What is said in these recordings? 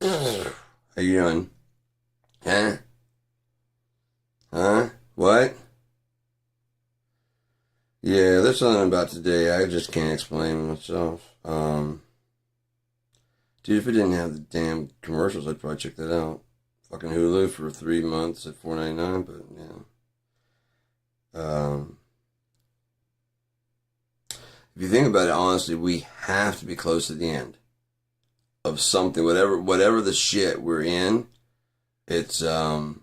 How you doing? Huh? Huh? What? Yeah, there's something about today I just can't explain myself. Dude, if it didn't have the damn commercials, I'd probably check that out. Fucking Hulu for 3 months at $4.99, but yeah. Um, if you think about it, honestly, we have to be close to the end of something, whatever the shit we're in. It's coming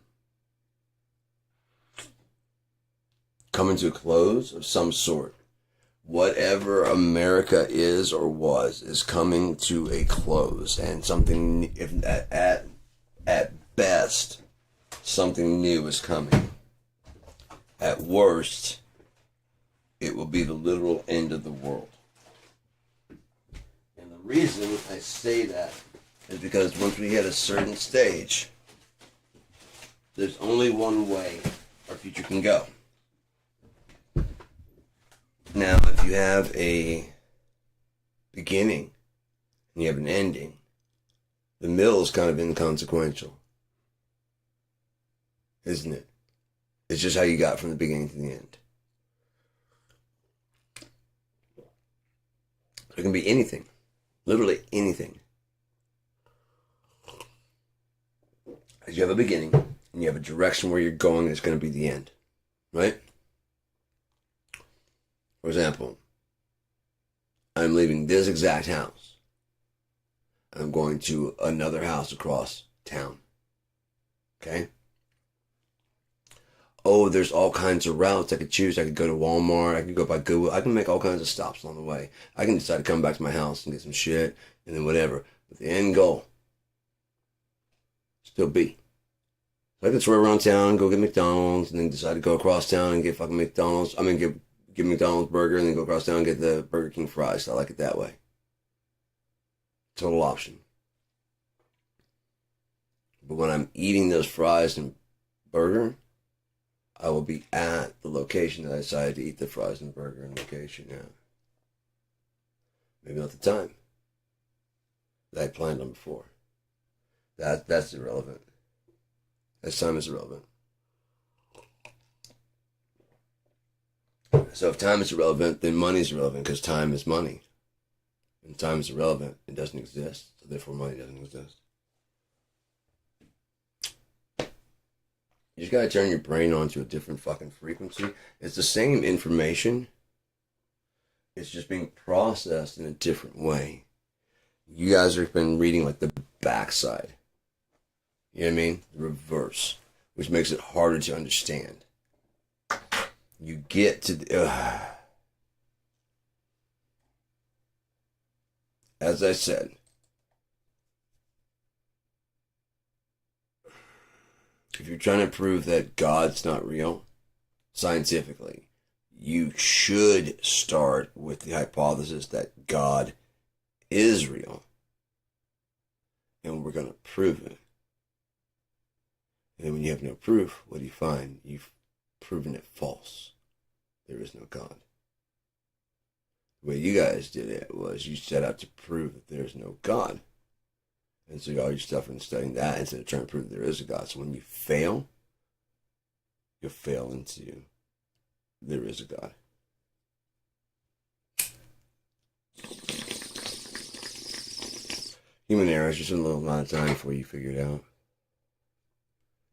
to a close of some sort. Whatever America is or was is coming to a close, and something, if at best, something new is coming. At worst, it will be the literal end of the world. And the reason I say that is because once we hit a certain stage, there's only one way our future can go. Now, if you have a beginning and you have an ending, the middle is kind of inconsequential, isn't it? It's just how you got from the beginning to the end. It can be anything, literally anything. As you have a beginning and you have a direction where you're going, it's going to be the end, right? For example, I'm leaving this exact house. I'm going to another house across town. Okay? Oh, there's all kinds of routes I could choose. I could go to Walmart. I could go by Google. I can make all kinds of stops along the way. I can decide to come back to my house and get some shit and then whatever. But the end goal, still be. So I can swear around town, go get McDonald's, and then decide to go across town and get fucking McDonald's. Get McDonald's burger and then go across town and get the Burger King fries. I like it that way. Total option. But when I'm eating those fries and burger, I will be at the location that I decided to eat the fries and burger and location at. Maybe not the time that I planned on before. That's irrelevant. That time is irrelevant. So if time is irrelevant, then money is irrelevant because time is money. And time is irrelevant. It doesn't exist. So therefore money doesn't exist. You just gotta turn your brain on to a different fucking frequency. It's the same information. It's just being processed in a different way. You guys have been reading like the backside. You know what I mean? The reverse. Which makes it harder to understand. You get to the, as I said, if you're trying to prove that God's not real, scientifically, you should start with the hypothesis that God is real. And we're going to prove it. And then when you have no proof, what do you find? You've proven it false. There is no God. The way you guys did it was you set out to prove that there is no God. And so all your stuff and studying that instead of trying to prove that there is a God. So when you fail, you'll fail into there is a God. Human error is just a little amount of time before you figure it out.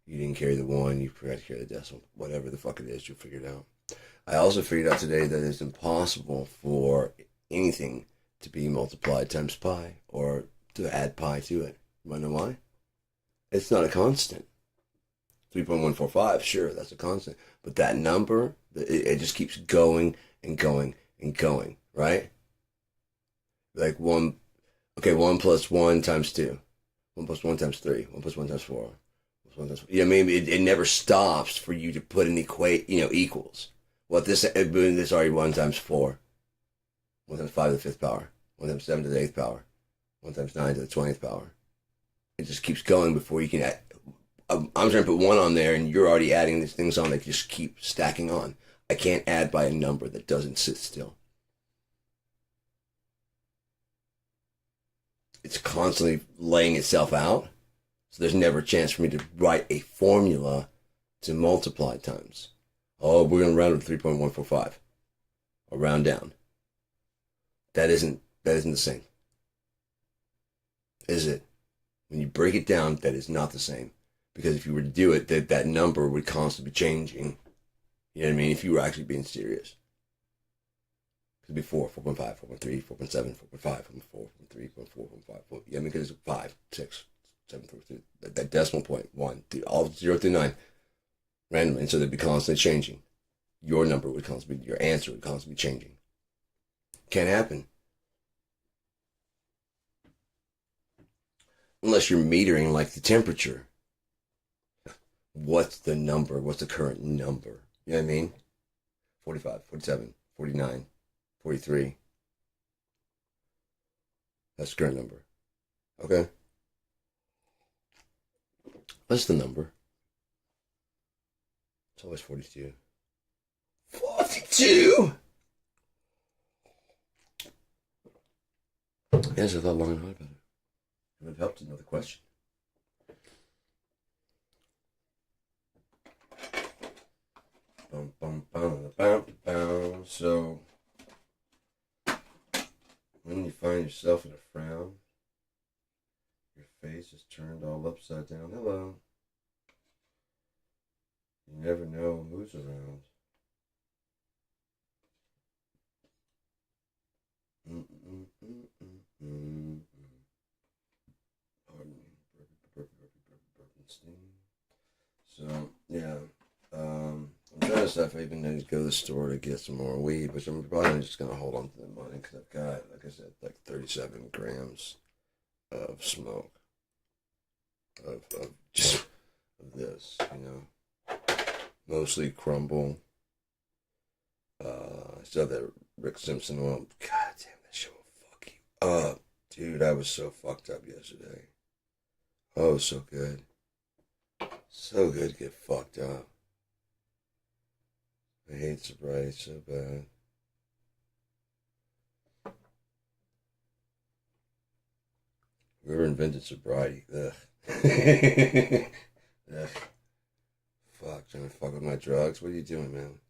You didn't carry the one, you forgot to carry the decimal. Whatever the fuck it is, you'll figure it out. I also figured out today that it's impossible for anything to be multiplied times pi or to add pi to it. You want to know why? It's not a constant. 3.145, sure, that's a constant. But that number, it just keeps going and going and going, right? Like 1 plus 1 times 2. 1 plus 1 times 3. 1 plus 1 times 4. Yeah, maybe it never stops for you to put an equals. What this already 1 times 4. 1 times 5 to the 5th power. 1 times 7 to the 8th power. 1 times 9 to the 20th power. It just keeps going before you can add. I'm trying to put 1 on there and you're already adding these things on that just keep stacking on. I can't add by a number that doesn't sit still. it's constantly laying itself out. So there's never a chance for me to write a formula to multiply times. Oh, we're going to round up to 3.145 or round down. That isn't the same. Is it? When you break it down, that is not the same. Because if you were to do it, that number would constantly be changing. You know what I mean? If you were actually being serious. Because before 4.5, 4.3, 4.7, 4.5, 4.4, 4.3, 4.4, 4.5. Yeah, I mean, because it's 5, 6, 7, 4, 3. That decimal point, 1, 2, all 0 through 9, randomly. And so they'd be constantly changing. Your number would constantly, your answer would constantly be changing. Can't happen. Unless you're metering like the temperature. What's the number? What's the current number? You know what I mean? 45, 47, 49, 43. That's the current number. Okay? What's the number? It's always 42. 42? Yes, I thought long and hard about it. It would have helped another question. Bum, bum, bum, bum, bum. So, when you find yourself in a frown, your face is turned all upside down. Hello. You never know who's around. Pardon me. So, yeah. I'm trying to decide if I even need to go to the store to get some more weed, but I'm probably just going to hold on to the money because I've got, like I said, like 37 grams of smoke. Of just of this, you know. Mostly crumble. I still have that Rick Simpson oil. God damn, that shit will fuck you up. Dude, I was so fucked up yesterday. Oh, so good. So good to get fucked up. I hate sobriety so bad. Whoever invented sobriety, ugh. Ugh. Fuck, trying to fuck with my drugs? What are you doing, man?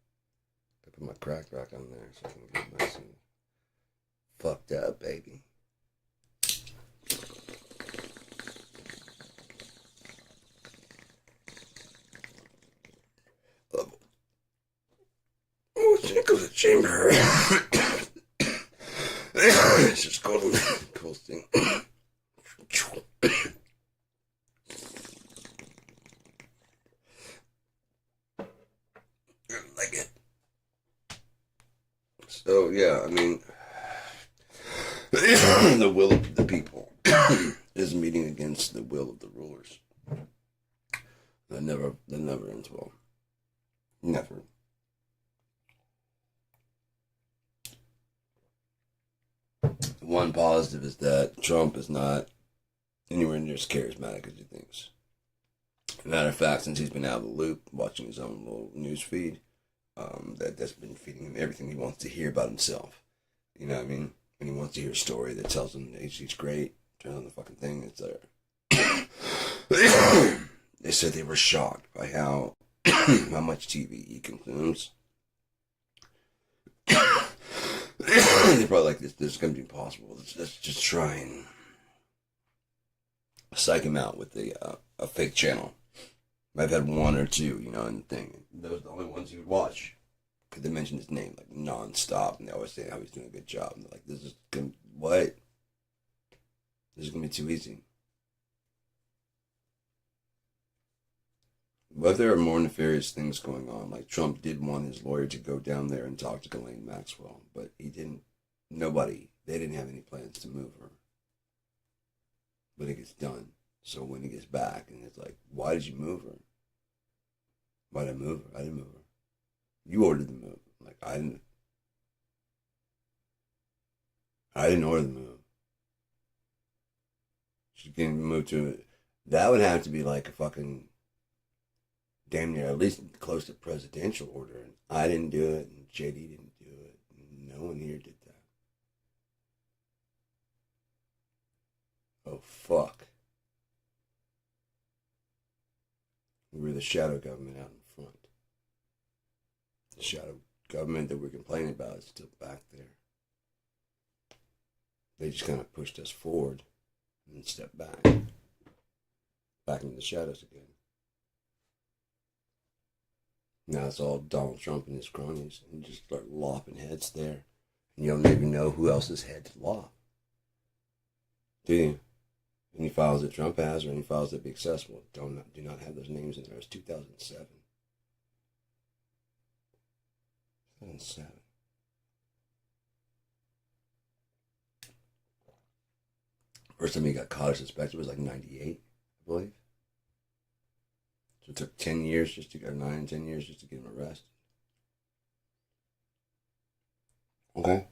I put my crack rock on there so I can get nice and fucked up, baby. Oh, it goes to chamber. It's just cold thing. Like it. So yeah, I mean, the will of the people is meeting against the will of the rulers. That never ends well. Never. One positive is that Trump is not anywhere near as charismatic as he thinks. Matter of fact, since he's been out of the loop, watching his own little news feed, that's been feeding him everything he wants to hear about himself. You know what I mean? When he wants to hear a story that tells him that he's great, turn on the fucking thing, it's there. They said they were shocked by how much TV he consumes. They're probably like, this is going to be impossible. Let's just try and psych him out with a fake channel. I've had one or two, you know, in the thing. Those are the only ones he would watch. Because they mention his name, like, non-stop. And they always say how he's doing a good job. And they're like, this is going to, what? This is going to be too easy. But there are more nefarious things going on. Like, Trump did want his lawyer to go down there and talk to Ghislaine Maxwell. But he didn't. They didn't have any plans to move her. But it gets done. So when he gets back, and it's like, why did you move her? Why did I move her? I didn't move her. You ordered the move. Like, I didn't order the move. She's getting moved to it. That would have to be like a fucking damn near at least close to presidential order. And I didn't do it, and JD didn't do it. And no one here did that. oh fuck, we were the shadow government out in front. The shadow government that we're complaining about is still back there. They just kind of pushed us forward and then stepped back into the shadows again. Now it's all Donald Trump and his cronies, and you just start lopping heads there, and you don't even know who else's head to lop. Do you? Any files that Trump has or any files that be accessible do not have those names in there. It's 2007. 2007. First time he got caught or suspected was like 98, I believe. So it took 10 years just to get, 10 years just to get him arrested. Okay.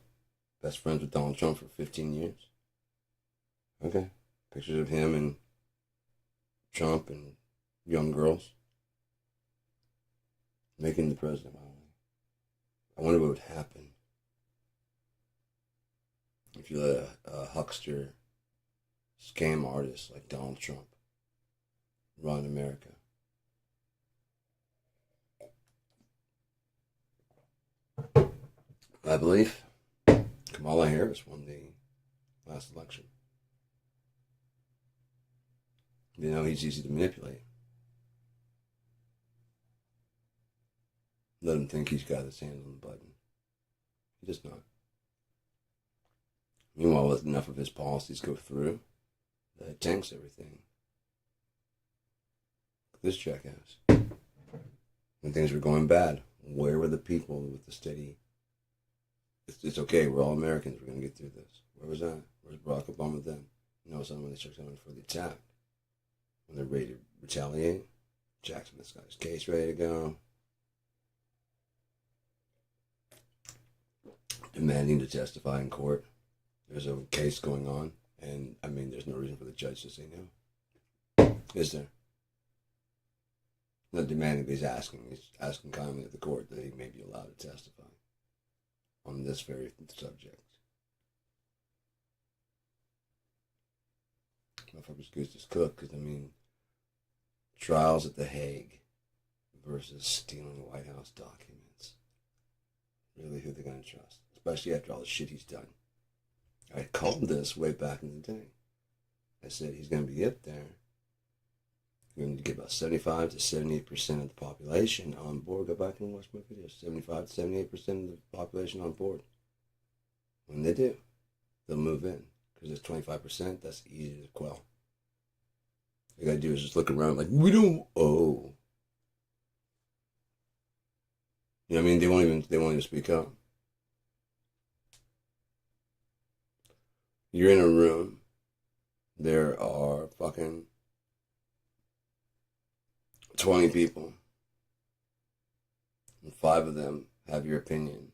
Best friends with Donald Trump for 15 years. Okay. Pictures of him and Trump and young girls. Making the president. I wonder what would happen if you let a huckster scam artist like Donald Trump run America. I believe Kamala Harris won the last election. You know, he's easy to manipulate. Let him think he's got his hands on the button. He does not. Meanwhile, let enough of his policies go through, that tanks everything. This jackass. When things were going bad, where were the people with the steady, it's okay, we're all Americans, we're going to get through this. Where was that? Where's Barack Obama then? You know, when they start coming for the attack, when they're ready to retaliate, Jackson, this guy's case ready to go. Demanding to testify in court. There's a case going on, and I mean, there's no reason for the judge to say no. Is there? Not demanding, but he's asking kindly of the court that he may be allowed to testify on this very subject. Motherfuckers goose just cook, because I mean, trials at The Hague versus stealing White House documents. Really, who they're going to trust? Especially after all the shit he's done. I called this way back in the day. I said he's going to be up there. He's going to get about 75 to 78% of the population on board. Go back and watch my videos. 75 to 78% of the population on board. When they do, they'll move in. Because it's 25%, that's easy to quell. All you got to do is just look around like, we don't owe. You know what I mean? They won't even speak up. You're in a room. There are fucking 20 people. And 5 of them have your opinion.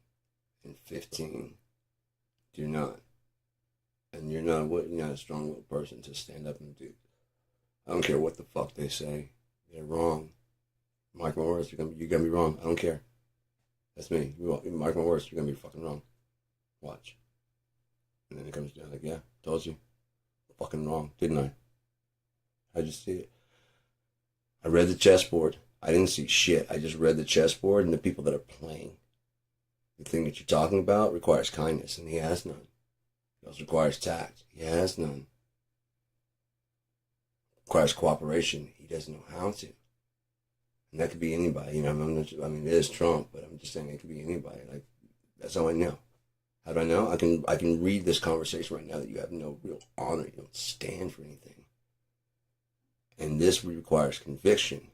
And 15 do not. And you're not a strong-willed person to stand up and do. I don't care what the fuck they say. They're wrong. Mark my words, you're gonna be wrong. I don't care. That's me. Mark my words, you're gonna be fucking wrong. Watch. And then it comes down like, yeah, told you. Fucking wrong, didn't I? I just see it. I read the chessboard. I didn't see shit. I just read the chessboard and the people that are playing. The thing that you're talking about requires kindness, and he has none. It also requires tact. He has none. Requires cooperation. He doesn't know how to. And that could be anybody. You know, I mean, it is Trump, but I'm just saying it could be anybody. Like, that's how I know. How do I know? I can read this conversation right now that you have no real honor. You don't stand for anything. And this requires conviction.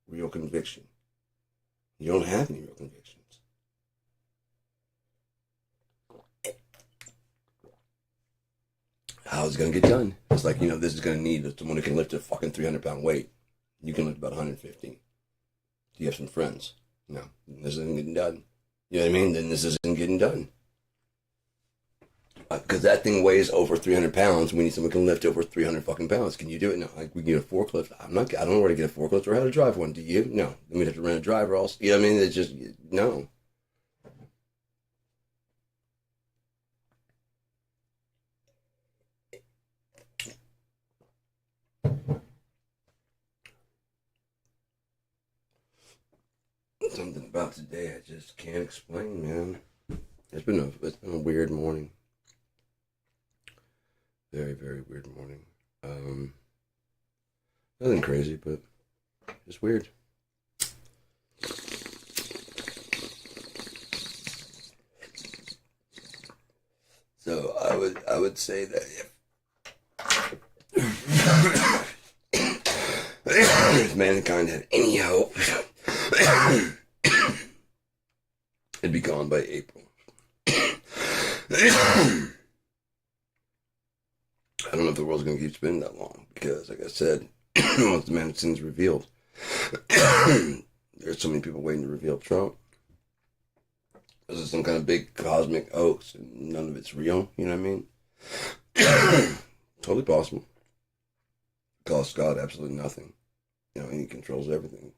Real conviction. You don't have any real convictions. How's it going to get done? It's like, you know, this is going to need someone who can lift a fucking 300-pound weight. You can lift about 150. Do you have some friends? No. This isn't getting done. You know what I mean? Then this isn't getting done. Because that thing weighs over 300 pounds. We need someone who can lift over 300 fucking pounds. Can you do it? No. Like, we can get a forklift. I don't know where to get a forklift or how to drive one. Do you? No. Then we'd have to rent a driver also. You know what I mean? It's just, no. something about today I just can't explain, man. It's been a weird morning. Very, very weird morning. Um, Nothing crazy, but just weird. So I would say that if mankind had any hope, it'd be gone by April. I don't know if the world's going to keep spinning that long because, like I said, once the man sin's revealed, there's so many people waiting to reveal Trump. This is some kind of big cosmic hoax, and none of it's real. You know what I mean? Totally possible. Costs God absolutely nothing. You know, he controls everything.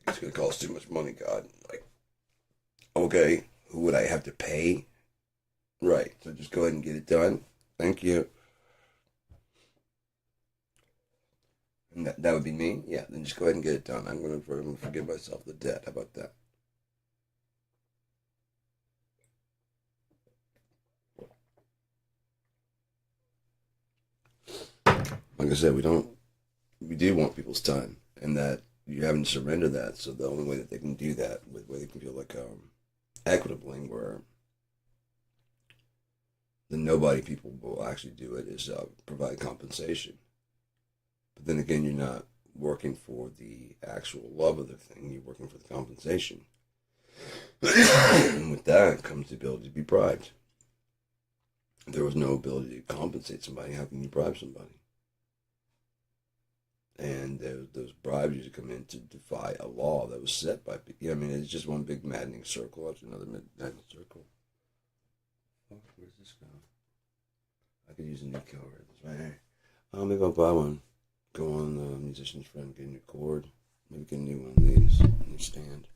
It's going to cost too much money, God. Like, okay, who would I have to pay? Right, so just go ahead and get it done. Thank you. And that would be me? Yeah, then just go ahead and get it done. I'm going to forgive myself the debt. How about that? Like I said, we do want people's time, and that you're having to surrender that. So the only way that they can do that, where they can feel like equitably, where the nobody people will actually do it, is provide compensation. But then again, you're not working for the actual love of the thing, you're working for the compensation. And with that comes the ability to be bribed. If there was no ability to compensate somebody, how can you bribe somebody? And those bribes usually come in to defy a law that was set by people. I mean, it's just one big maddening circle after another maddening circle. Oh, where's this go? I could use a new cover. It's right here. Maybe I'll buy one. Go on Musician's Friend, get a new cord. Maybe get a new one of these. A new stand.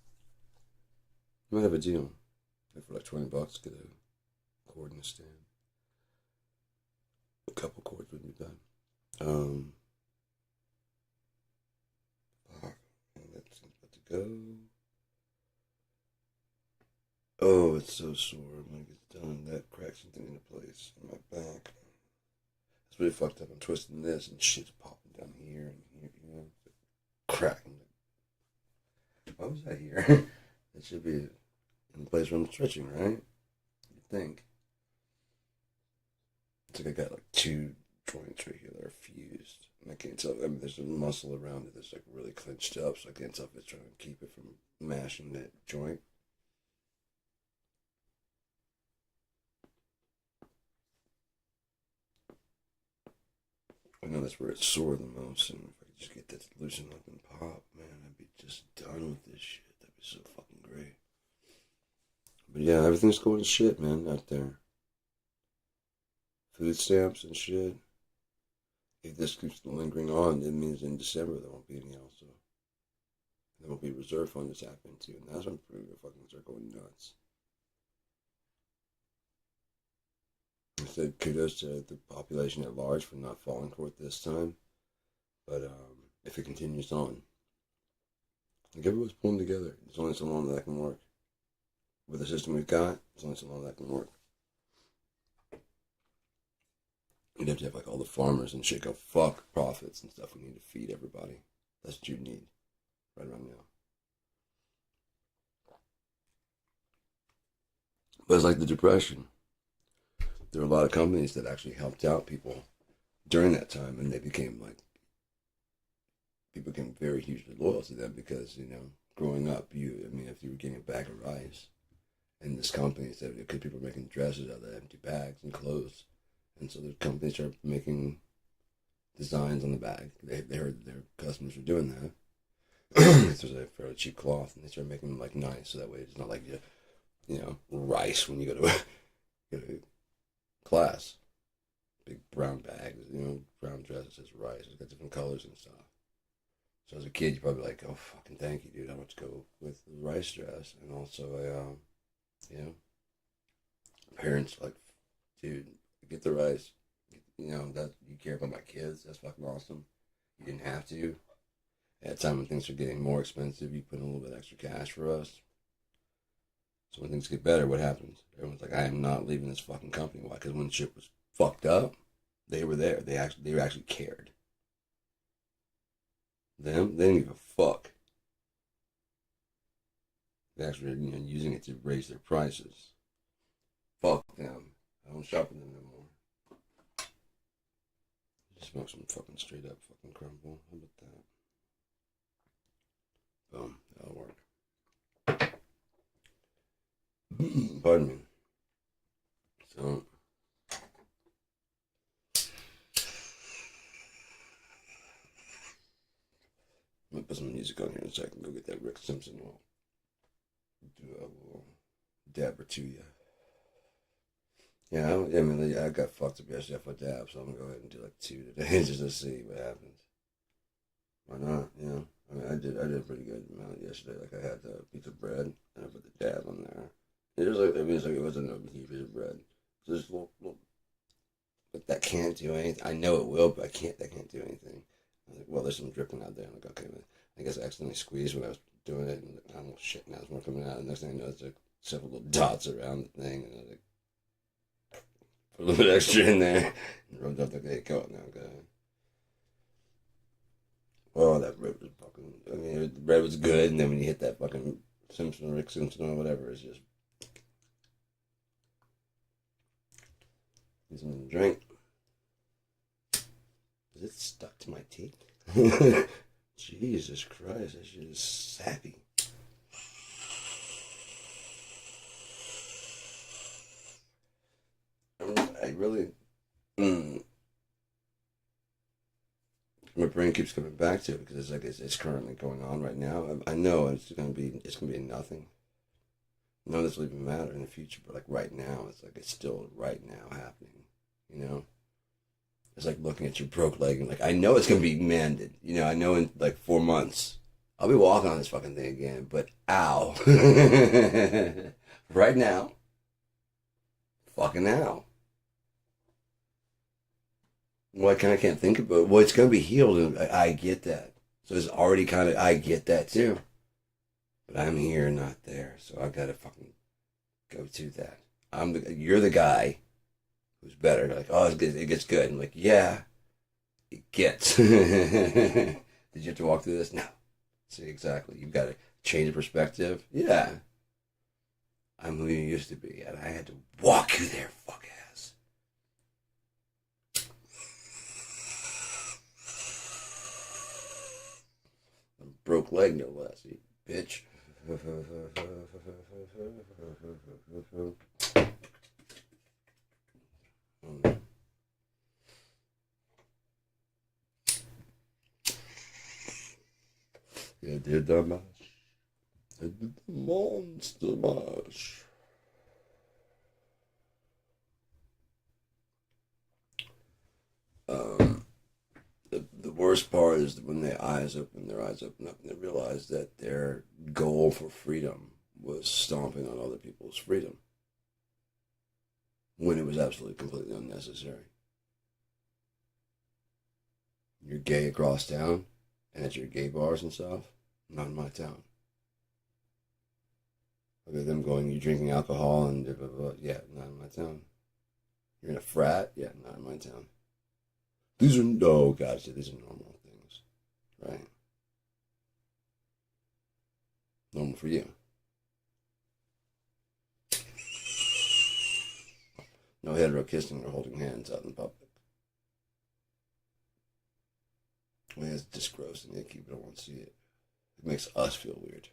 You might have a deal. Like for like $20, get a cord and a stand. A couple cords wouldn't be bad. That's about to go. Oh, it's so sore. When it gets done, that cracks something into place in my back. It's really fucked up. I'm twisting this and shit's popping down here and here, you know, cracking. Why was that here? That should be in the place where I'm stretching, right? You'd think. It's like I got like two joints right here that are fused. And I can't tell. I mean, there's a muscle around it that's like really clenched up, so I can't tell if it's trying to keep it from mashing that joint. I know that's where it's sore the most, and if I could just get that loosened up and pop, man, I'd be just done with this shit. That'd be so fucking great. But yeah, everything's going to shit, man, out there. Food stamps and shit. If this keeps lingering on, it means in December there won't be any also. There won't be a reserve fund to tap into, and that's when people fucking start going nuts. I said kudos to the population at large for not falling for it this time. But if it continues on, like everyone's pulling together, there's only so long that can work. With the system we've got, there's only so long that can work. You'd have to have like all the farmers and shit go fuck profits and stuff. We need to feed everybody. That's what you need right around now. But it's like the Depression. There were a lot of companies that actually helped out people during that time, and they became like, people became very hugely loyal to them because, you know, growing up, if you were getting a bag of rice, and this company said because people were making dresses out of empty bags and clothes, and so the companies started making designs on the bag. They heard their customers were doing that. This was a fairly cheap cloth, and they started making them like nice, so that way it's not like you know, rice when you go to class. Big brown bags, you know, brown dresses says rice. It's got different colors and stuff. So as a kid, you're probably like, oh, fucking thank you, dude. I want to go with the rice dress. And also, you know, parents like, dude, get the rice. You know, that you care about my kids. That's fucking awesome. You didn't have to. At a time when things are getting more expensive, you put in a little bit extra cash for us. So when things get better, what happens? Everyone's like, I am not leaving this fucking company. Why? Because when shit was fucked up, they were there. They actually cared. Them, they didn't give a fuck. They actually, using it to raise their prices. Fuck them. I don't shop with them no more. Just smoke some fucking straight up fucking crumble. How about that? Boom. That'll work. Pardon me. So, I'm gonna put some music on here in a second. Go get that Rick Simpson. I'll do a little dab or two, yeah. Yeah, I mean, I got fucked up yesterday for dab, so I'm gonna go ahead and do like 2 today just to see what happens. Why not? You know, I mean, I did a pretty good amount yesterday. Like I had the piece of bread and I put the dab on there. It was like, I mean, it's like it wasn't a huge piece of bread. Just little, but that can't do anything. I know it will, but that can't do anything. I was like, well, there's some dripping out there. I'm like, okay, I guess I accidentally squeezed when I was doing it, and I'm like, oh shit, now there's more coming out. And next thing I know, there's like several little dots around the thing, and I was like, put a little bit extra in there, and rubbed up the there you go. Now, okay. Well, that bread was fucking. I mean, the bread was good, and then when you hit that fucking Rick Simpson or whatever, it's just. Need something to drink. Is it stuck to my teeth? Jesus Christ, that shit is sappy. I really. My brain keeps coming back to it because it's like it's currently going on right now. I know it's gonna be nothing. None of this will even matter in the future, but like right now, it's like it's still right now happening. You know, it's like looking at your broke leg and like I know it's gonna be mended. You know, I know in like 4 months I'll be walking on this fucking thing again. But ow, right now, fucking ow. Well, I can't think about it. Well, it's gonna be healed, and I get that. So it's already kind of I get that too. But I'm here, not there, so I gotta fucking go to that. You're the guy who's better. Like, oh, it gets good. I'm like, yeah, it gets. Did you have to walk through this? No. See, exactly. You've got to change of perspective. Yeah. I'm who you used to be, and I had to walk you there, fuck ass. A broke leg, no less, you bitch. Yeah, did the mash. I did the monster mash. The worst part is when their eyes open up, and they realize that their goal for freedom was stomping on other people's freedom when it was absolutely completely unnecessary. You're gay across town, and at your gay bars and stuff, not in my town. Look at them going, you drinking alcohol and blah, blah, blah. Yeah, not in my town. You're in a frat? Yeah, not in my town. These are normal things, right? Normal for you. No hetero kissing or holding hands out in public. I mean, it's just gross and icky, but I won't see it. It makes us feel weird.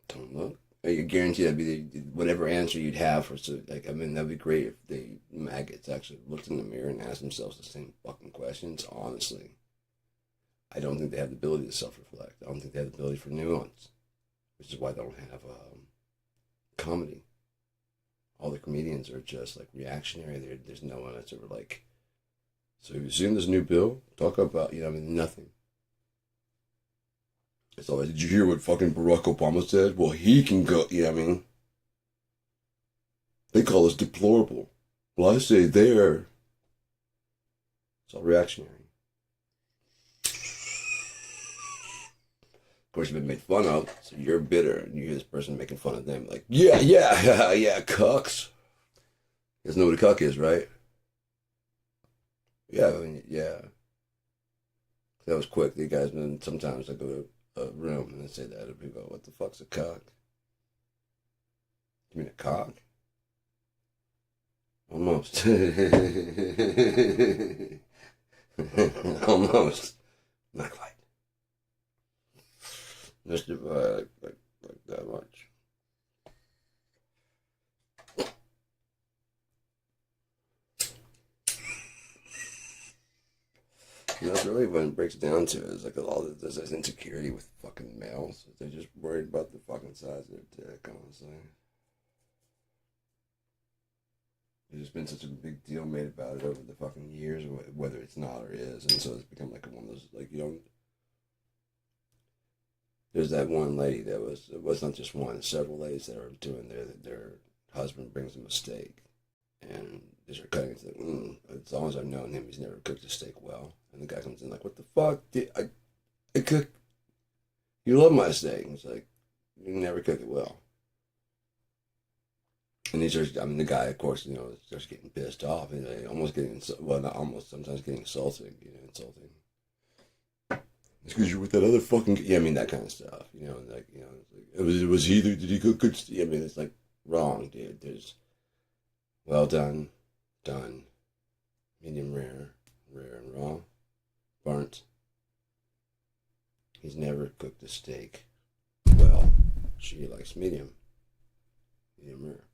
Don't look. I guarantee that'd be whatever answer you'd have for like. I mean, that'd be great if the maggots actually looked in the mirror and asked themselves the same fucking questions. Honestly, I don't think they have the ability to self-reflect. I don't think they have the ability for nuance, which is why they don't have comedy. All the comedians are just like reactionary. There's no one that's ever like. So have you seen this new bill? Talk about I mean nothing. It's always, did you hear what fucking Barack Obama said? Well, he can go, I mean? They call us deplorable. Well, I say they're It's all reactionary. Of course, you've been made fun of, so you're bitter, and you hear this person making fun of them, like, yeah, cucks. You guys know what a cuck is, right? Yeah, I mean, yeah. That was quick. The guys, sometimes I go to a room and they say that, and people go, what the fuck's a cuck? You mean a cock? Almost. Almost. Not quite. Just like that much. That's really what it breaks down to is like all there's this insecurity with fucking males. They're just worried about the fucking size of their dick, honestly. There's been such a big deal made about it over the fucking years, whether it's not or is, and so it's become like one of those, like, you don't. There's that one lady that it was not just one, several ladies that are doing their husband brings them a steak, and they start cutting it, like, as long as I've known him, he's never cooked a steak well. And the guy comes in like, what the fuck? I cook. You love my steak. And it's like, you never cook it well. And the guy, of course, starts getting pissed off. And almost getting, well, not almost, sometimes getting insulting. It's because you're with that other fucking, that kind of stuff. It was either, did he cook good? It's like, wrong, dude. There's well done, medium rare and raw, burnt. He's never cooked a steak well. She likes medium rare.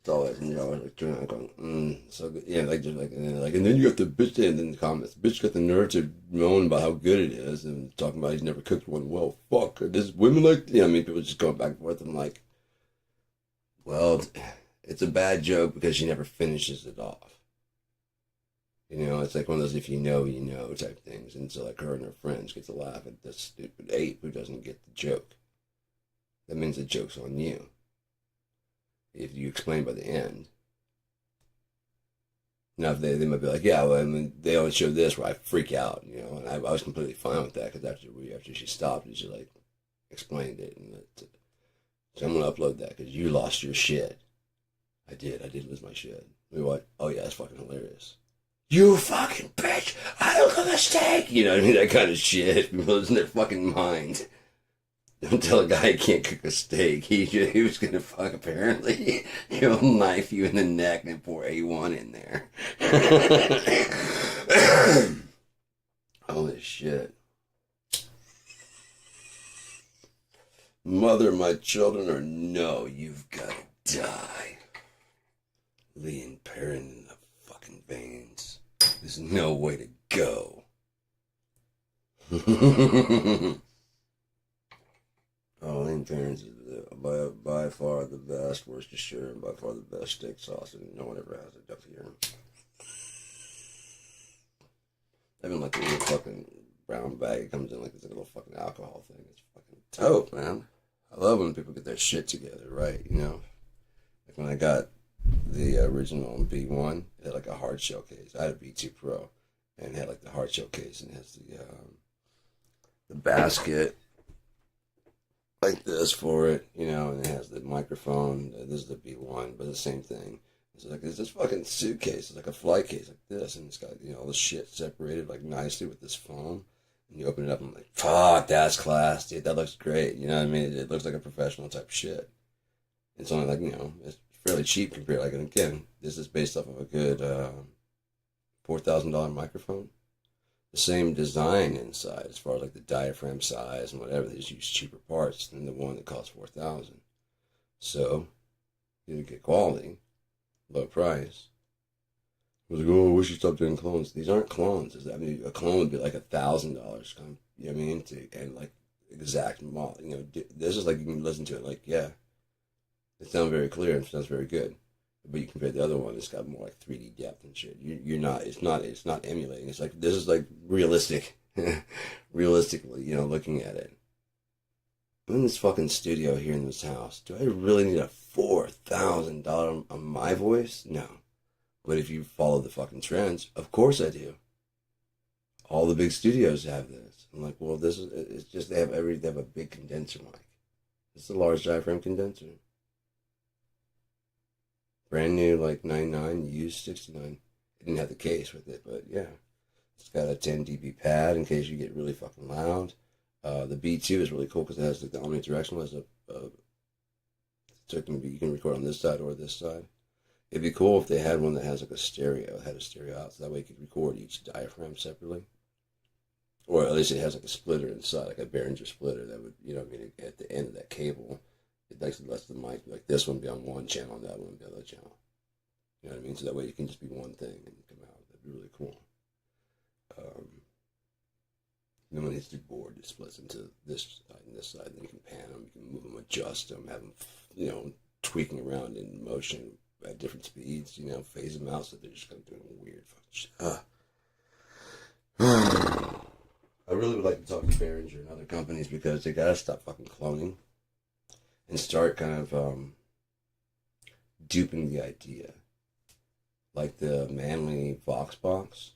It's always, like doing it, going, so good. Yeah, and then you got the bitch in the comments. Bitch got the nerve to moan about how good it is and talking about he's never cooked one well. Fuck, there's women like, people just going back and forth. I'm like, well, it's a bad joke because she never finishes it off. It's like one of those if you know type things. And so like her and her friends get to laugh at this stupid ape who doesn't get the joke. That means the joke's on you. If you explain by the end. Now they might be like, yeah, well, they only showed this where I freak out, and I was completely fine with that because after she stopped and she like explained it, and so I'm gonna upload that because you lost your shit. I did lose my shit. What? Oh yeah, that's fucking hilarious. You fucking bitch! I don't cook a steak! That kind of shit. People losing their fucking mind. Don't tell a guy he can't cook a steak. He was gonna fuck, apparently. He'll knife you in the neck and pour A1 in there. Holy shit. Mother, my children, or no, you've gotta die. Lean Perrin in the fucking veins. There's no way to go. Oh, Lean Perrin's is by far the best Worcestershire and by far the best steak sauce, and no one ever has it up here. I even like the little fucking brown bag. It comes in like this little fucking alcohol thing. It's fucking dope, man. I love when people get their shit together, right? Like when I got the original B1, it had like a hard shell case. I had a B2 Pro, and it had like the hard shell case, and it has the basket like this for it, and it has the microphone. This is the B1, but the same thing. It's like there's this fucking suitcase. It's like a flight case like this, and it's got all the shit separated like nicely with this foam. And you open it up, and I'm like, fuck, that's class, dude. That looks great. You know what I mean? It looks like a professional type shit. It's only like it's fairly cheap compared. Like, and again, this is based off of a good $4,000 microphone. The same design inside, as far as like the diaphragm size and whatever. They just use cheaper parts than the one that costs $4,000. So you get quality, low price. I was like, oh, I wish you stopped doing clones. These aren't clones. A clone would be like $1,000. You know what I mean? And like exact model. This is like you can listen to it. Like, yeah, it sounds very clear and it sounds very good. But you compare the other one, it's got more like 3D depth and shit. You're not. It's not emulating. It's like this is like realistic, realistically. Looking at it. I'm in this fucking studio here in this house. Do I really need a $4,000 on my voice? No. But if you follow the fucking trends, of course I do. all the big studios have this. I'm like, well, this is, it's just, they have a big condenser mic. It's a large diaphragm condenser. Brand new, like 99, used 69. It didn't have the case with it, but yeah. It's got a 10 dB pad in case you get really fucking loud. The B2 is really cool because it has like the omnidirectional, so you can record on this side or this side. It'd be cool if they had one that has like a stereo, had a stereo out, so that way you could record each diaphragm separately. Or at least it has like a splitter inside, like a Behringer splitter that would, you know what I mean, at the end of that cable, it lets the mic, like this one be on one channel and that one be on the other channel. You know what I mean? So that way you can just be one thing and come out. That'd be really cool. Then when it's too bored, it splits into this side and this side. Then you can pan them, you can move them, adjust them, have them, you know, tweaking around in motion at different speeds. You know, phase them out so they're just kind of doing weird fucking shit. I really would like to talk to Behringer and other companies because they gotta stop fucking cloning and start kind of duping the idea. Like the Manly Vox box,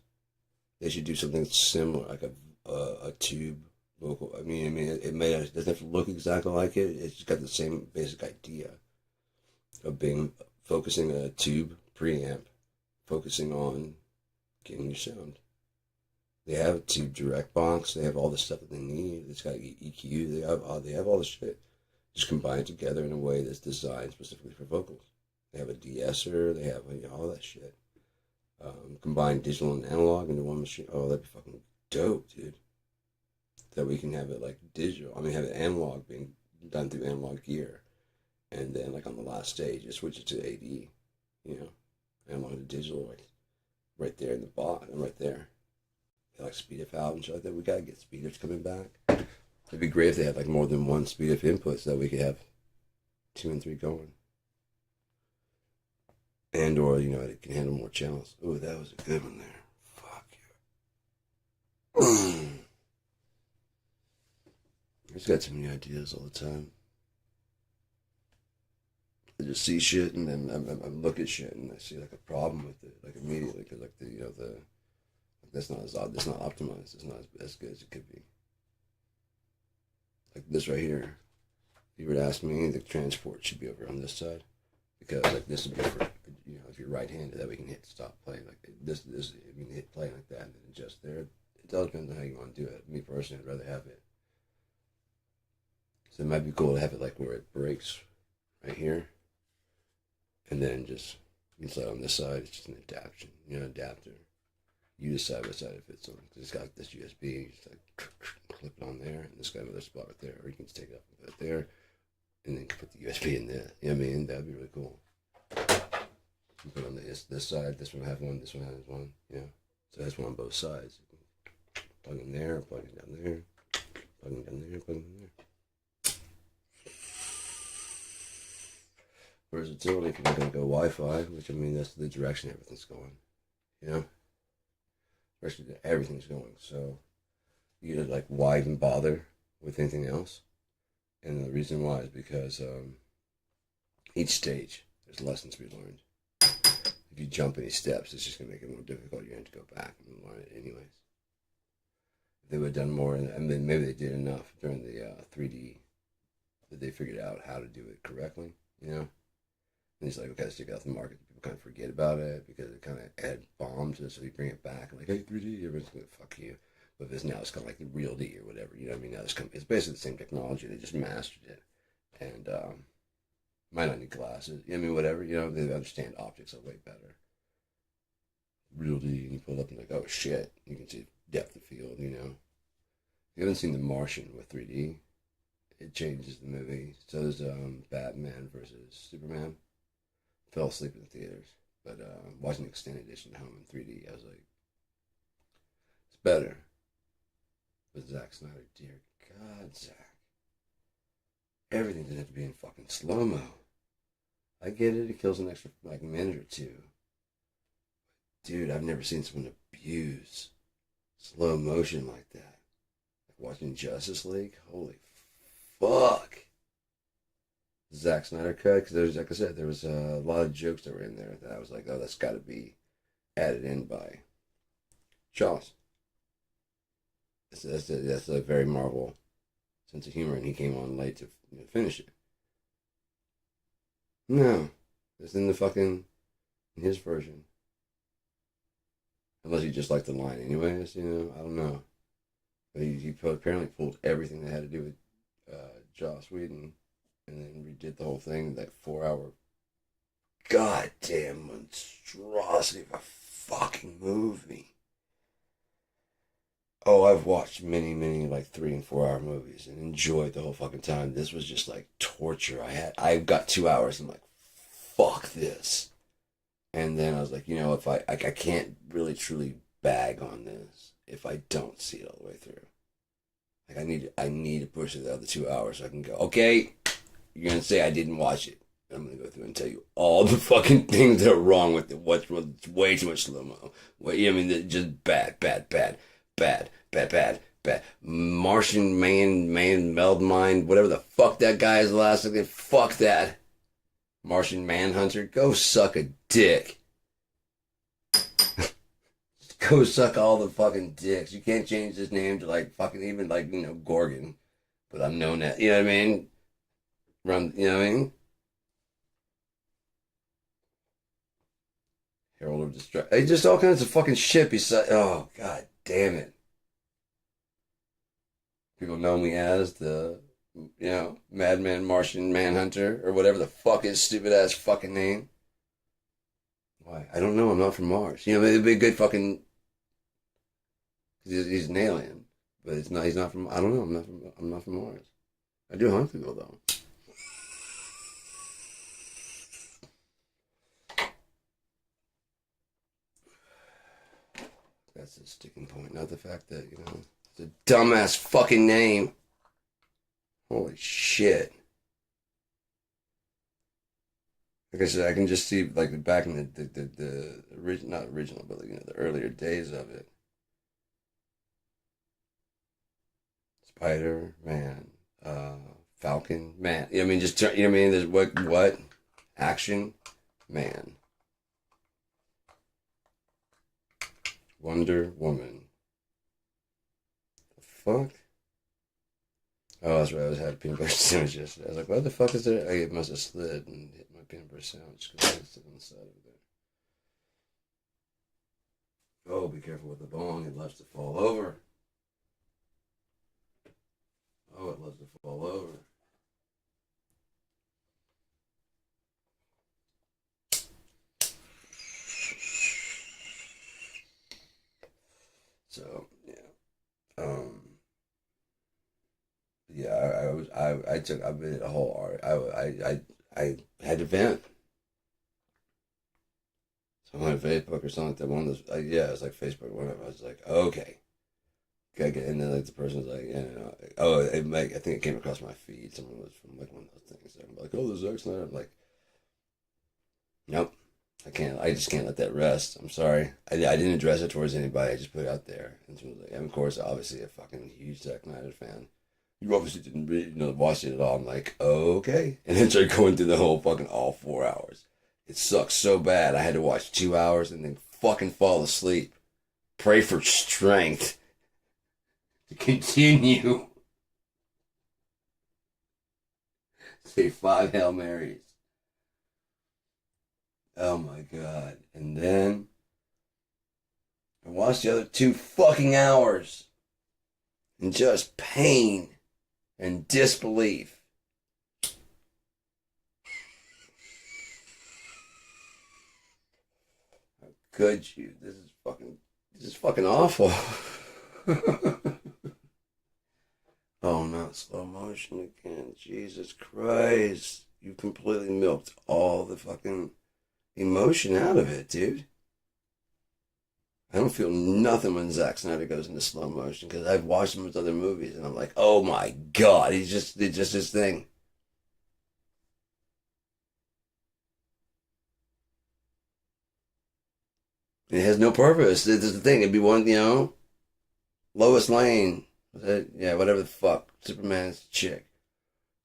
they should do something similar, like a tube vocal. I mean, it doesn't have to look exactly like it. It's got the same basic idea of focusing a tube preamp, focusing on getting your sound. They have a tube direct box. They have all the stuff that they need. It's got EQ. They have all the shit. Just combined together in a way that's designed specifically for vocals. They have a de-esser. They have, you know, all that shit. Combine digital and analog into one machine. Oh, that'd be fucking dope, dude. That we can have it like digital. I mean, have it analog being done through analog gear. And then, like on the last stage, just switch it to AD. You know, analog to digital, right there in the bottom, right there. They like speed F out and shit like that. We gotta get speeders coming back. It'd be great if they had like more than one speed F input so that we could have 2 and 3 going. And or, you know, it can handle more channels. Oh, that was a good one there. Fuck you. I just got too many ideas all the time. I just see shit and then I look at shit and I see like a problem with it, like immediately, because like that's not optimized. It's not as good as it could be. Like this right here. If you were to ask me, the transport should be over on this side. Because like this would be for, you know, if you're right-handed, that we can hit stop play like this. We can hit play like that and then adjust there. It all depends on how you want to do it. Me personally, I'd rather have it. So it might be cool to have it like where it breaks right here, and then just inside on this side, it's just an adapter. You decide what side it fits on. Cause it's got this USB. You just like clip it on there, and this got another spot right there, or you can just take it up and put it there. And then put the USB in there. You know what I mean? That'd be really cool. You put on this side, this one has one, this one has one. Yeah. So that's one on both sides. You can plug in there, plug it down there, plug it down there, plug it in there. Versatility, if you're not going to go Wi-Fi, which I mean, that's the direction everything's going. You know? Especially everything's going. So you either like, why even bother with anything else? And the reason why is because each stage, there's lessons to be learned. If you jump any steps, it's just going to make it more difficult. You're going to have to go back and learn it anyways. If they would have done more, and then maybe they did enough during the 3D that they figured out how to do it correctly, you know? And it's like, okay, let's take it off the market. People kind of forget about it because it kind of had bombs, and so you bring it back, and like, hey, 3D, everyone's going to fuck you. But it's now it's kind of like the real D or whatever, you know what I mean? Now it's basically the same technology. They just mastered it, and might not need glasses. I mean, whatever, you know, they understand optics are way better. Real D, and you pull it up and like, oh shit, you can see depth of field, you know. If you haven't seen The Martian with 3D, it changes the movie. So does Batman versus Superman. Fell asleep in the theaters, but watching the extended edition at home in 3D, I was like, it's better. But Zack Snyder, dear God, Zack. Everything doesn't have to be in fucking slow-mo. I get it, it kills an extra, like, minute or two. Dude, I've never seen someone abuse slow motion like that. Like watching Justice League, holy fuck. Zack Snyder cut, because there's, like I said, there was a lot of jokes that were in there that I was like, oh, that's got to be added in by Charles. That's a very Marvel sense of humor, and he came on late to finish it. No, it's in the fucking in his version. Unless you just like the line, anyways. I don't know. But he apparently pulled everything that had to do with Joss Whedon, and then redid the whole thing. That 4 hour goddamn monstrosity of a fucking movie. Oh, I've watched many, many like 3 and 4 hour movies and enjoyed the whole fucking time. This was just like torture. I got 2 hours. I'm like, fuck this. And then I was like, if I can't really truly bag on this if I don't see it all the way through. Like I need to push it the other 2 hours so I can go, okay, you're gonna say I didn't watch it. I'm gonna go through and tell you all the fucking things that are wrong with it. What's way too much slow mo. Just bad, bad, bad, bad, bad, bad, bad. Martian meld mind, whatever the fuck that guy's last name. Fuck that. Martian Manhunter, go suck a dick. Go suck all the fucking dicks. You can't change his name to like fucking even like, Gorgon. But I'm known as, you know what I mean? You know what I mean? Herald of Destruction. Hey, just all kinds of fucking shit besides, oh, god damn it. People know me as the, Madman Martian Manhunter or whatever the fuck his stupid ass fucking name. Why? I don't know. I'm not from Mars. It'd be a good fucking. He's an alien, but it's not. He's not from. I don't know. I'm not from Mars. I do hunt people though. That's the sticking point, not the fact that it's a dumbass fucking name. Holy shit. Like I said, I can just see like back in the original, not original, but the earlier days of it. Spider Man, Falcon Man. Just There's what action man, Wonder Woman. The fuck. Oh, that's right. I had a peanut butter sandwich yesterday. I was like, what the fuck is there? It must have slid and hit my peanut butter sandwich because it's on the side of there. Oh, be careful with the bong. It loves to fall over. Oh, it loves to fall over. So, yeah. Yeah, I did a whole art. I had to vent. So on Facebook or something like that. One of those, yeah, it was like Facebook, whatever. I was like, okay. And then like the person's like, I think it came across my feed. Someone was from like one of those things. I'm like, oh, there's Zack Snyder. I'm like, nope, I can't. I just can't let that rest. I'm sorry. I didn't address it towards anybody. I just put it out there. And someone was like, and of course, obviously, a fucking huge Zack Snyder fan. You obviously didn't read, watch it at all. I'm like, okay. And then started going through the whole fucking all 4 hours. It sucks so bad. I had to watch 2 hours and then fucking fall asleep. Pray for strength to continue. Say 5 Hail Marys. Oh my god. And then I watched the other 2 fucking hours in just pain and disbelief. How could you? This is fucking awful. Oh, not slow motion again. Jesus Christ. You completely milked all the fucking emotion out of it, dude. I don't feel nothing when Zack Snyder goes into slow motion because I've watched him with other movies and I'm like, oh my god, it's just his thing. It has no purpose. This is the thing. It'd be one, Lois Lane, yeah, whatever the fuck, Superman's chick.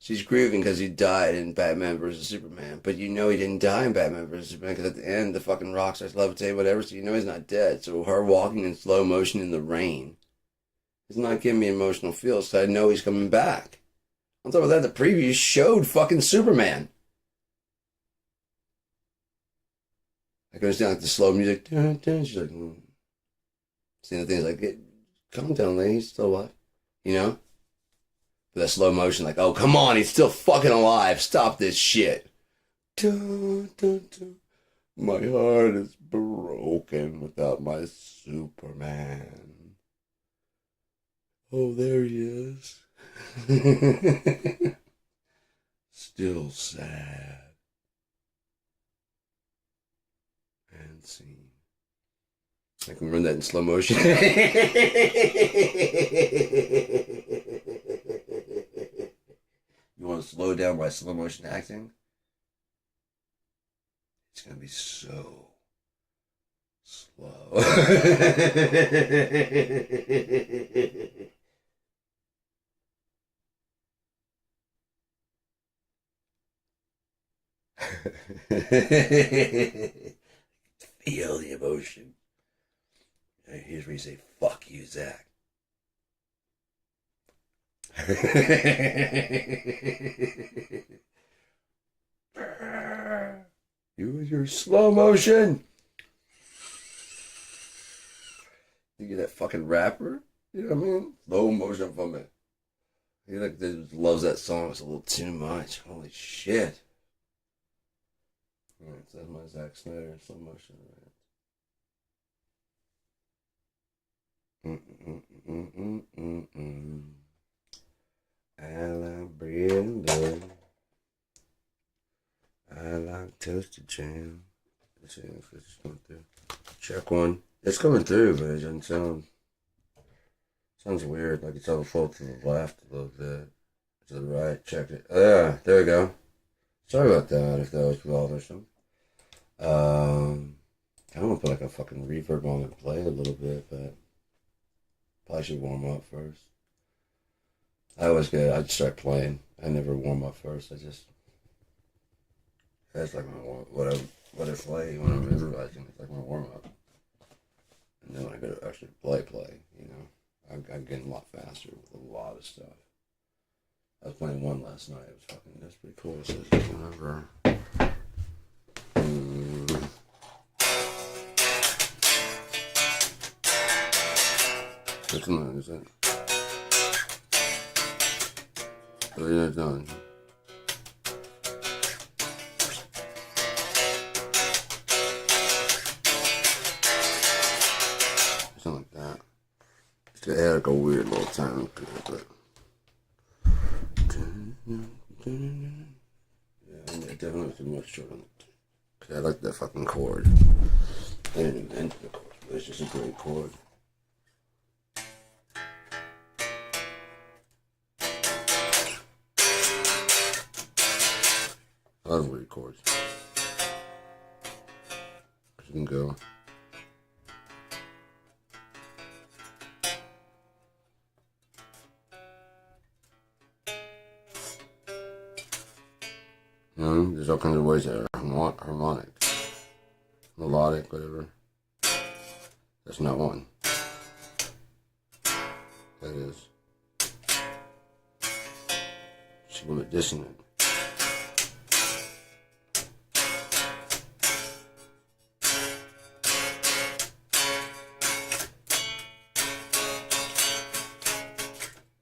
She's grieving because he died in Batman vs. Superman. But he didn't die in Batman vs. Superman because at the end, the fucking rock starts levitating, whatever, so he's not dead. So her walking in slow motion in the rain He's not giving me emotional feels, so I know he's coming back. On top of that, the preview showed fucking Superman. I can understand like the slow music. Dun, dun. She's like, seeing the things like, calm down, lady. He's still alive. You know? But that slow motion, like, oh, come on. He's still fucking alive. Stop this shit. Dun, dun, dun. My heart is broken without my Superman. Oh, there he is. Still sad. And scene. I can run that in slow motion. You want to slow down my slow motion acting? It's going to be so slow. Feel the emotion. Here's where you say, fuck you, Zach. You with your slow motion. You get that fucking rapper? You know what I mean? Slow motion from it. He like loves that song. It's a little too much. Holy shit. Alright, so that's my Zack Snyder slow motion. I like bread and butter. I like toasted jam. Let's see if it's coming through. Check one. It's coming through, but it doesn't sound. Sounds weird, like it's on the full to the left a little bit. To the right, check it. Oh, yeah, there we go. Sorry about that if that was wrong or something. I want to put like a fucking reverb on and play a little bit, but probably should warm up first. I always get, I just start playing. I never warm up first. That's like my what I play when I'm improvising. It's like my warm up, and then when I go to actually play, you know, I'm getting a lot faster with a lot of stuff. I was playing one last night. It was fucking, that's pretty cool. So whenever. That's not, is it? Oh, yeah, it's done. Something like that. It had like a weird little time to it, but. Yeah, I definitely too much short on it. Cause I like that fucking chord. I didn't invent the chord, but it's just a great chord. I love weird chords. Cause you can go. You know, there's all kinds of ways that are harmonic, melodic, whatever. That's not one. That is sibilant dissonant.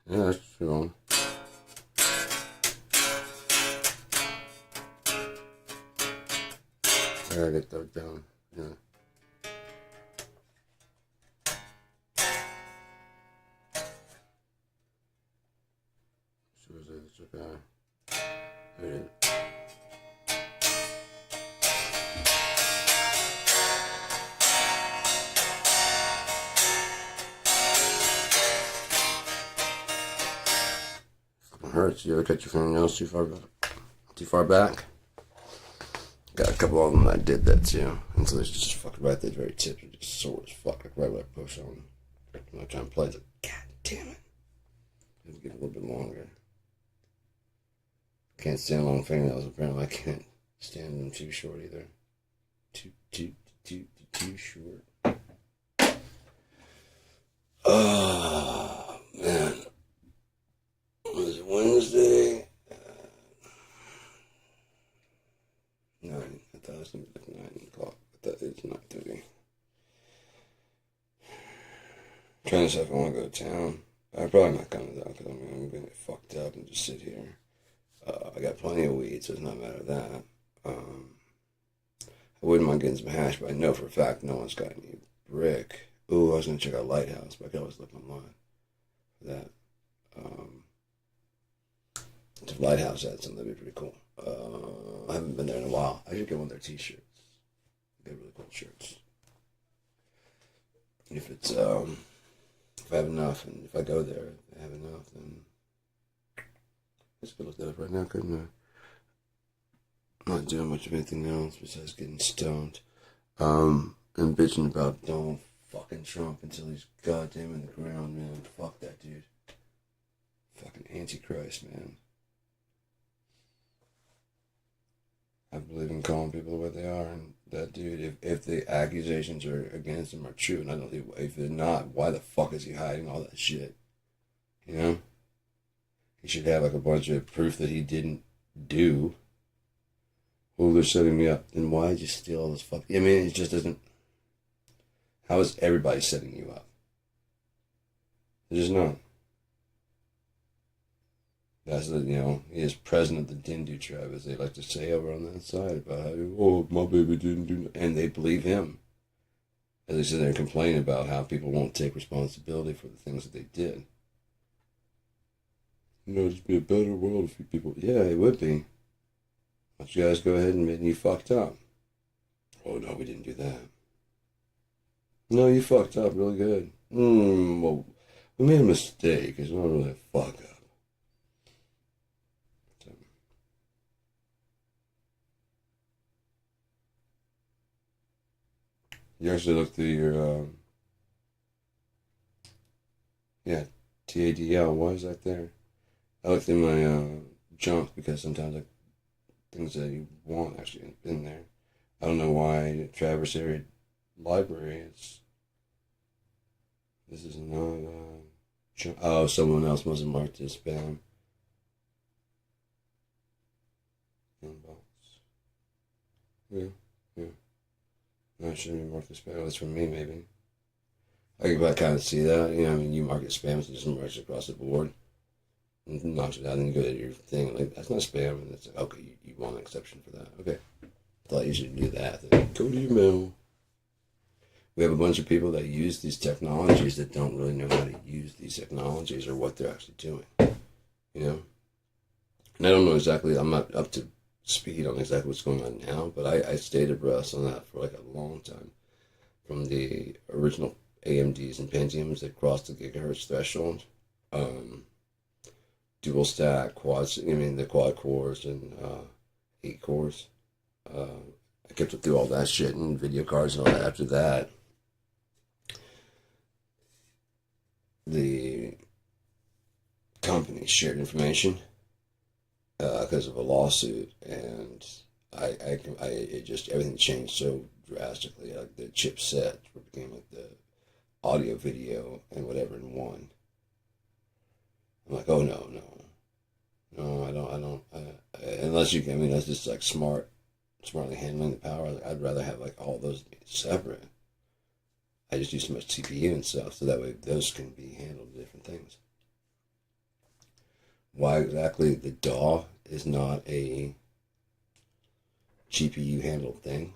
Yeah, that's true. I gotta get that down. Yeah. So it's okay. There it is. Fucking hurts. You ever cut your fingernails too far back? Got a couple of them that did that too. And so there's just fucking right at the very tip. It's just sore as fuck. Like right when I push on. When I try and play, it's like, God damn it. It'll get a little bit longer. Can't stand long fingernails. Apparently, I can't stand them too short either. Too short. man, was it Wednesday? 9. I thought it was going to be like 9 o'clock. I thought it's 9:30. Trying to decide if I want to go to town. I'm probably not coming though, because I'm going to get fucked up and just sit here. I got plenty of weed, so it's not a matter of that. I wouldn't mind getting some hash, but I know for a fact no one's got any brick. Ooh, I was going to check out Lighthouse, but I could always look online for that. If Lighthouse had something, that'd be pretty cool. I haven't been there in a while. I should get one of their t-shirts. They're really cool shirts. If it's, if I have enough, and if I go there, if I have enough, then I just could look that up right now, couldn't I? I'm not doing much of anything else besides getting stoned. And bitching about Donald fucking Trump until he's goddamn in the ground, man. Fuck that dude. Fucking Antichrist, man. I believe in calling people the way they are, and that dude, if the accusations are against him are true, and I don't think, if they're not, why the fuck is he hiding all that shit? You know? He should have like a bunch of proof that he didn't do. Well, they're setting me up. Then why did you steal all this fuck? I mean, it just doesn't. How is everybody setting you up? They're just not. That's the, he is president of the Dindu tribe, as they like to say over on that side, about how, oh, my baby didn't do that. And they believe him. As they sit there and complain about how people won't take responsibility for the things that they did. It'd be a better world if you people. Yeah, it would be. Why don't you guys go ahead and admit you fucked up? Oh, no, we didn't do that. No, you fucked up really good. Well, we made a mistake. It's not really a fuck up. So. You actually look through your, TADL. Why is that there? I look through my junk because sometimes things that you want actually in there. I don't know why Traverse Area Library this is not junk. Oh, someone else must have marked it as spam. Inbox. Yeah. I shouldn't have marked it spam. That's from me, maybe. I can kind of see that. You mark it spam, so it just marks across the board. Knocks it out, and then you go to your thing, like, that's not spam, and it's like, okay, you want an exception for that. Okay. I thought you should do that. Then go to your mail. We have a bunch of people that use these technologies that don't really know how to use these technologies or what they're actually doing. And I don't know exactly, I'm not up to speed on exactly what's going on now, but I stayed abreast on that for like a long time. From the original AMDs and Pentiums that crossed the gigahertz threshold. Dual stack quads, the quad cores and 8 cores. I kept it through all that shit and video cards and all that. After that, the company shared information because of a lawsuit, and it just, everything changed so drastically. Like the chipset became like the audio, video, and whatever in one. I'm like, oh no, I don't. Unless you can, that's just like smartly handling the power. Like, I'd rather have like all those separate. I just use so much CPU and stuff, so that way those can be handled different things. Why exactly the DAW is not a GPU handled thing,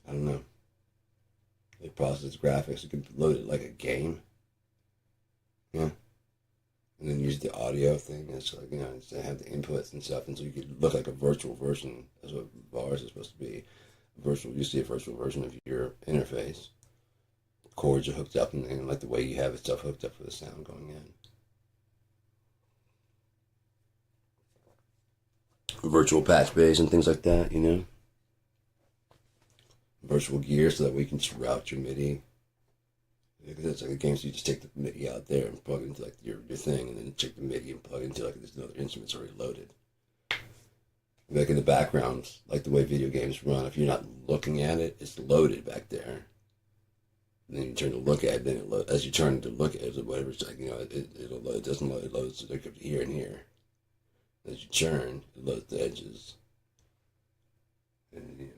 I don't know. It processes graphics. You can load it like a game. Yeah. And then use the audio thing. It's like, to have the inputs and stuff. And so you could look like a virtual version. That's what VARs is supposed to be. You see a virtual version of your interface. Cords are hooked up, and like the way you have it stuff hooked up for the sound going in. Virtual patch bays and things like that, Virtual gear so that we can just route your MIDI. Because it's like a game, so you just take the MIDI out there and plug it into like your thing, and then take the MIDI and plug it into like there's another instrument's already loaded. Like in the background, like the way video games run, if you're not looking at it, it's loaded back there. And then you turn to look at it, then it as you turn to look at it, whatever it's like, it'll load. It doesn't load. It loads to here and here. As you turn, it loads the edges, and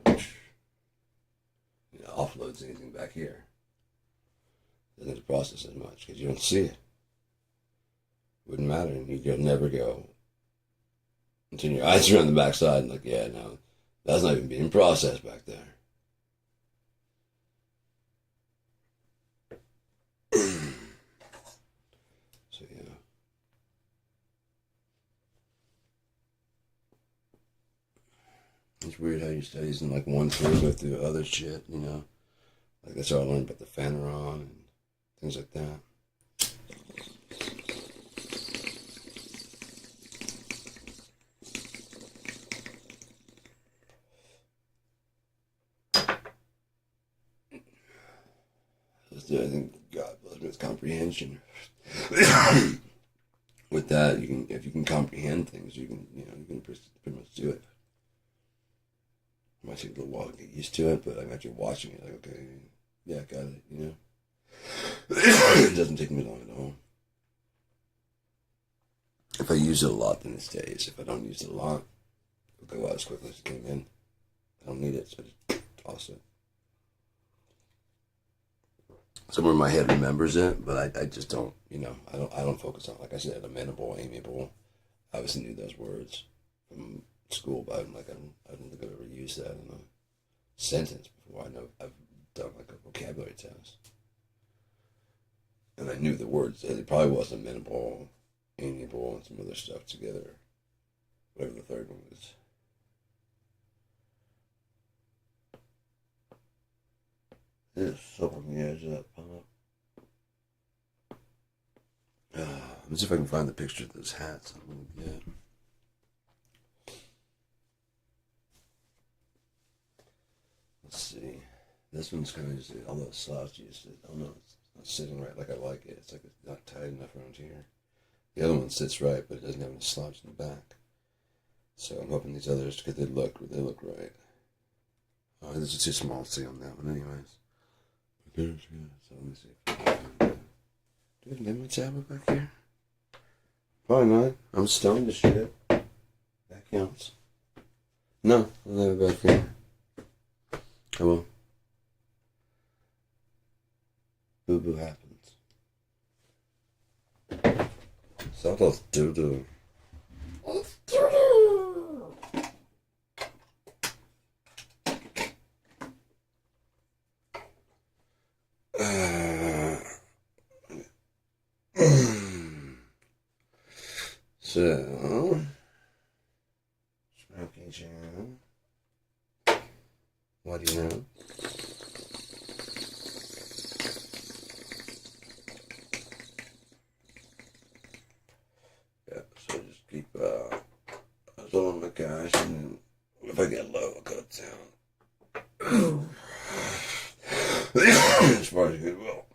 offloads anything back here. It doesn't process as much because you don't see it. Wouldn't matter, and you'll never go until your eyes are on the backside and like, yeah, no, that's not even being processed back there. So yeah. It's weird how your studies in like one thing go through other shit, Like that's how I learned about the Phaneron and things like that. I think God bless me with comprehension. With that, if you can comprehend things, you can pretty much do it. It might take a little while to get used to it, but after watching it, like, okay, yeah, got it, It doesn't take me long at all. If I use it a lot, then it stays. If I don't use it a lot, it'll go out as quickly as it came in. I don't need it, so I just toss it. Somewhere in my head remembers it, but I just don't, I don't focus on it. Like I said, amenable, amiable. I obviously knew those words from school, but I don't think I've ever used that in a sentence before. I know I've done like a vocabulary test, and I knew the words. It probably was amenable, amiable, and some other stuff together. Whatever the third one was. It's soaking the edge up, let's see if I can find the picture of those hats I'm gonna get. Let's see. This one's kind of just, although it's slouchy, it's not sitting right like I like it. It's like it's not tight enough around here. The other one sits right, but it doesn't have any slouch in the back. So I'm hoping these others, because they look right. Oh, this is too small to see on that one, anyways. So let me see. Do I have lemon tablet back here? Probably not. I'm stoned to shit. That counts. No, I don't have it back here. I will. Boo boo happens. So let's do do. Let's do do. So, Smoky Joe, what do you know? Yeah, so just keep on my gosh, and then if I get low, I'll go down. As far as goodwill.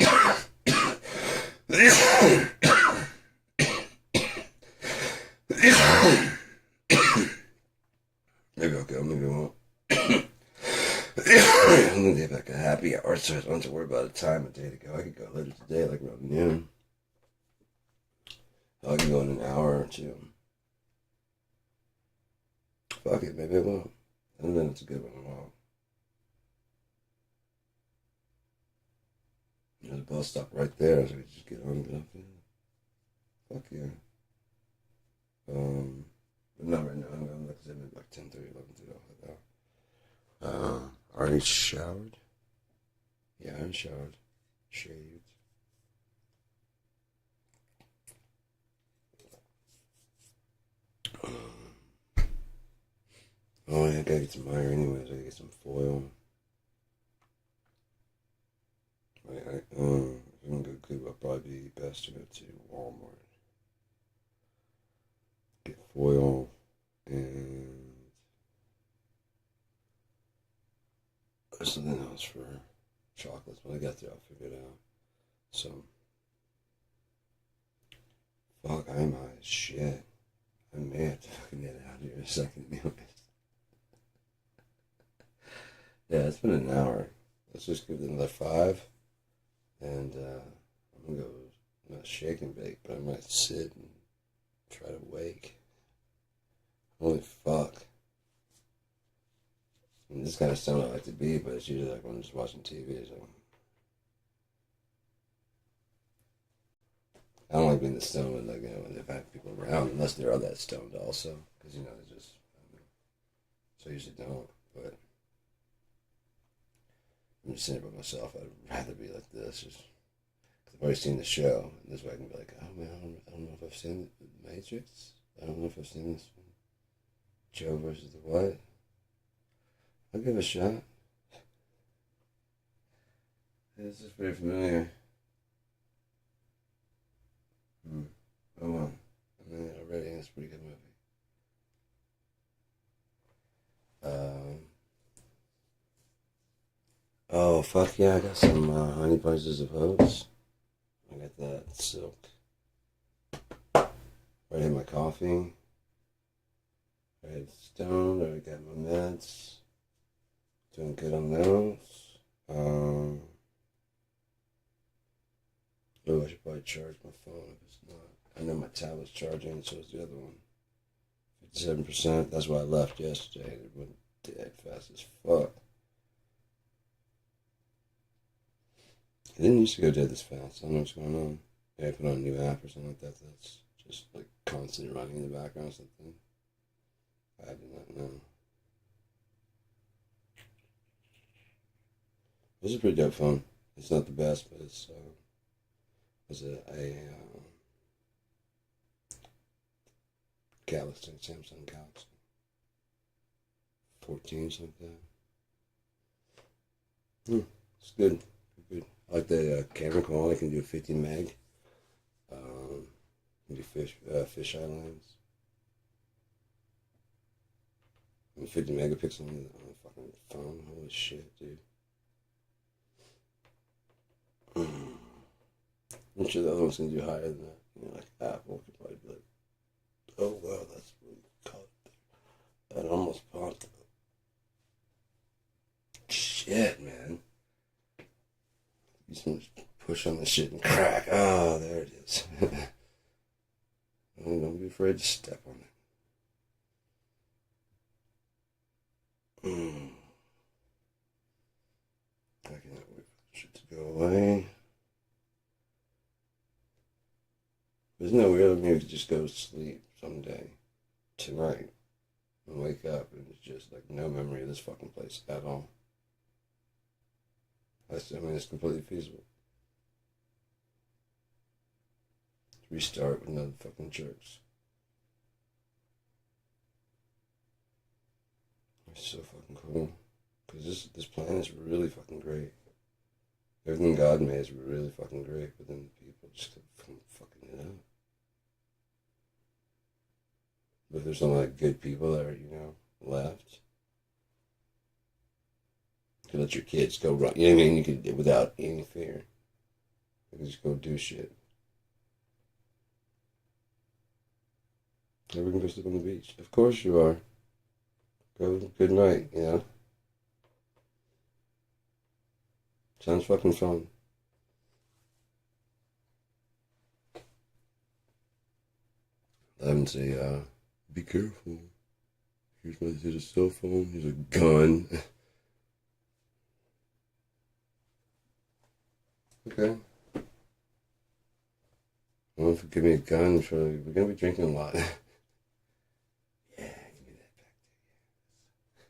Maybe okay, I'm gonna go on. I'm gonna get like a happy hour, so I don't have to worry about a time of day to go. I could go later today, like around noon. I can go in an hour or two. Fuck it, maybe I won't. And then it's a good one, I won't. There's a bus stop right there, so we just get on and get up there. Fuck yeah. But not right now. I'm going to maybe like 10:30, 11:30, like that. Already showered? Yeah, I'm showered. Shaved. Oh, yeah, I gotta get some iron anyways. I gotta get some foil. If I'm gonna go good, it'll probably be best to go to Walmart. Get foil and there's something else for chocolates, but I got there, I'll figure it out. So, fuck, I'm high as shit. I may have to fucking get out of here in a second, anyways. Yeah, it's been an hour. Let's just give it another 5. And I'm gonna go, not shake and bake, but I might sit and try to wake. Holy fuck. And this kind of stoned I like to be, but it's usually like when I'm just watching TV. So I don't like being the stoned, like, when they've had people around, unless they're all that stoned also. Because, they just, I don't know. So I usually don't, but I'm just sitting by myself. I'd rather be like this. Just, cause I've already seen the show, and this way I can be like, oh man, I don't know if I've seen The Matrix. I don't know if I've seen this one. Joe versus the what? I'll give it a shot. Yeah, this is pretty familiar. Oh well. I mean, already, it's a pretty good movie. Oh fuck yeah! I got some honey bunches of oats. I got that silk. Already had my coffee. I had stoned. I got my meds. Doing good on those. I should probably charge my phone if it's not. I know my tablet's charging, so is the other one. 57%. That's why I left yesterday. It went dead fast as fuck. It didn't used to go dead this fast. I don't know what's going on. Maybe I put on a new app or something like that. That's just like constant running in the background or something. I do not know. This is a pretty dope phone. It's not the best, but it's a Galaxy, Samsung Galaxy 14, something like that. It's good. Good. I like the camera quality. I can do 50 meg. Can do fisheye lens. And 50 megapixel on the fucking phone. Holy shit, dude. I'm sure the other one's gonna do higher than that. Like Apple could probably be like, oh wow, that's really caught there. That almost popped. Shit, man. You just push on the shit and crack. Oh, there it is. Don't be afraid to step on it. I cannot wait for the shit to go away. Isn't that weird? Maybe to just go to sleep someday, tonight, and wake up and it's just like no memory of this fucking place at all. I mean, it's completely feasible. Restart with another fucking jerks. It's so fucking cool. Because this planet is really fucking great. Everything God made is really fucking great, but then the people just keep fucking it up. But there's some like good people that are, left. You can let your kids go run. You know what I mean? You can, without any fear. You can just go do shit. Never can go sleep on the beach. Of course you are. Go, good night, Sounds fucking fun. Them say, be careful. Here's a cell phone. Here's a gun. Okay. Well, if you give me a gun, we're gonna be drinking a lot. Yeah, give me that back there.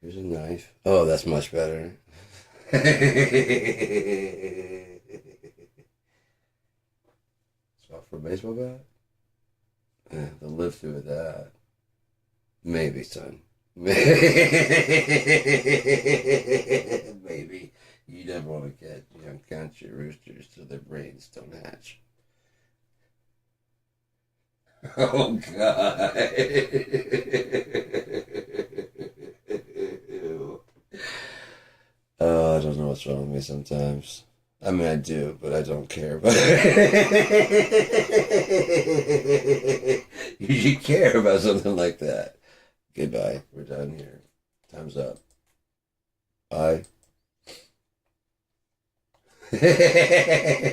Here's a knife. Oh, that's much better. Spot for a baseball bat? They'll live through that. Maybe, son. Maybe. You never want to catch young country roosters so their brains don't hatch. Oh, God. Oh, I don't know what's wrong with me sometimes. I mean, I do, but I don't care. But you should care about something like that. Goodbye. We're done here. Time's up. Bye.